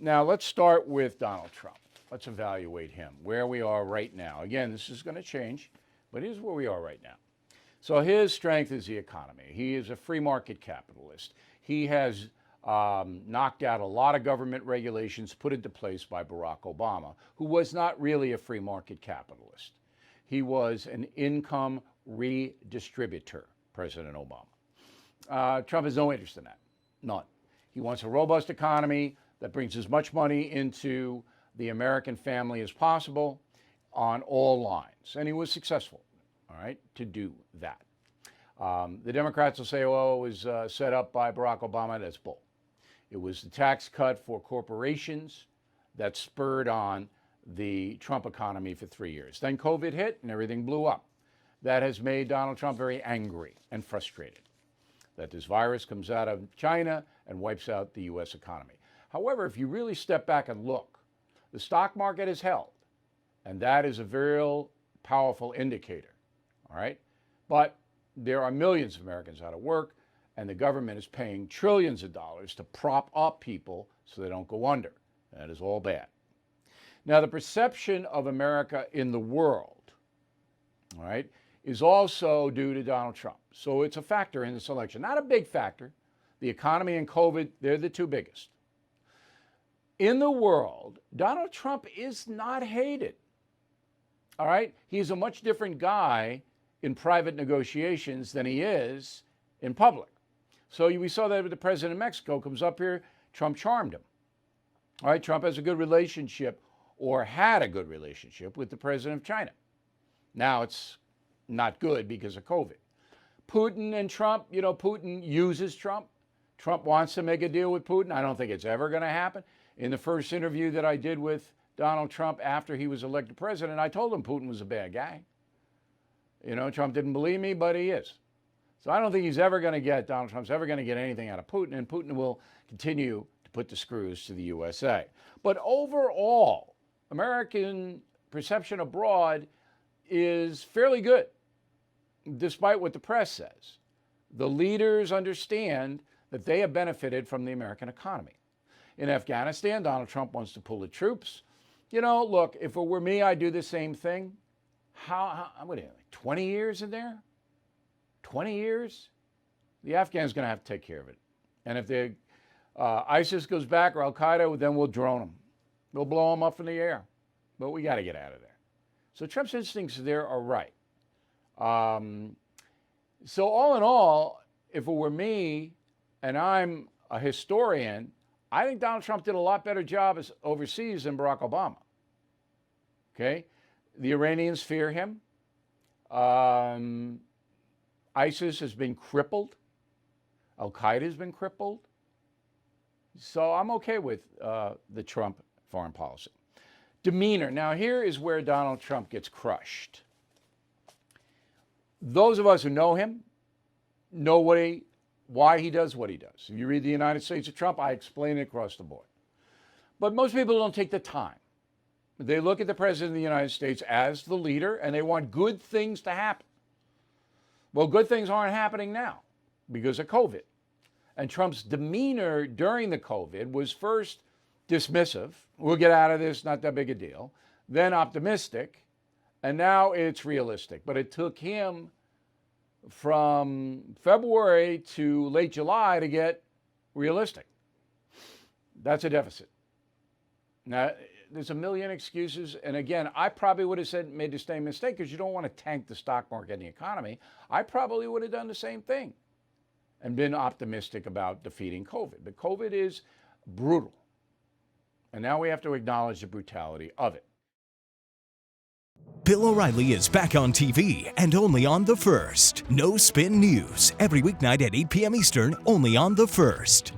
Now, let's start with Donald Trump. Let's evaluate him, where we are right now. Again, this is going to change, but here's where we are right now. So his strength is the economy. He is a free market capitalist. He has knocked out a lot of government regulations put into place by Barack Obama, who was not really a free market capitalist. He was an income redistributor, President Obama. Trump has no interest in that, none. He wants a robust economy that brings as much money into the American family as possible on all lines. And he was successful, all right, to do that. The Democrats will say, well, it was set up by Barack Obama. That's bull. It was the tax cut for corporations that spurred on the Trump economy for 3 years. Then COVID hit and everything blew up. That has made Donald Trump very angry and frustrated that this virus comes out of China and wipes out the U.S. economy. However, if you really step back and look, the stock market is held, and that is a very powerful indicator, all right? But there are millions of Americans out of work, and the government is paying trillions of dollars to prop up people so they don't go under. That is all bad. Now, the perception of America in the world, all right, is also due to Donald Trump. So it's a factor in this election. Not a big factor. The economy and COVID, they're the two biggest. In the world, Donald Trump is not hated. All right? He's a much different guy in private negotiations than he is in public. So we saw that with the president of Mexico comes up here, Trump charmed him. All right? Trump has a good relationship, or had a good relationship, with the president of China. Now it's not good because of COVID. Putin and Trump, you know, Putin uses Trump. Trump wants to make a deal with Putin. I don't think it's ever going to happen. In the first interview that I did with Donald Trump after he was elected president, I told him Putin was a bad guy. You know, Trump didn't believe me, but he is. So I don't think Donald Trump's ever going to get anything out of Putin, and Putin will continue to put the screws to the USA. But overall, American perception abroad is fairly good, despite what the press says. The leaders understand that they have benefited from the American economy. In Afghanistan, Donald Trump wants to pull the troops. You know, look, if it were me, I'd do the same thing. What, 20 years in there? 20 years? The Afghans are going to have to take care of it. And if ISIS goes back or Al-Queda, then we'll drone them. We'll blow them up in the air. But we got to get out of there. So Trump's instincts there are right. So all in all, if it were me and I'm a historian, I think Donald Trump did a lot better job overseas than Barack Obama. Okay? The Iranians fear him. ISIS has been crippled. Al-Queda has been crippled. So I'm okay with the Trump foreign policy. Demeanor. Now, here is where Donald Trump gets crushed. Those of us who know him know why he does what he does. If you read The United States of Trump, I explain it across the board. But most people don't take the time. They look at the President of the United States as the leader, and they want good things to happen. Well, good things aren't happening now because of COVID. And Trump's demeanor during the COVID was first dismissive. We'll get out of this, not that big a deal. Then optimistic. And now it's realistic. But it took him from February to late July to get realistic. That's a deficit. Now, there's a million excuses. And again, I probably would have made the same mistake because you don't want to tank the stock market and the economy. I probably would have done the same thing and been optimistic about defeating COVID. But COVID is brutal. And now we have to acknowledge the brutality of it. Bill O'Reilly is back on TV and only on The First. No Spin News, every weeknight at 8 p.m. Eastern, only on The First.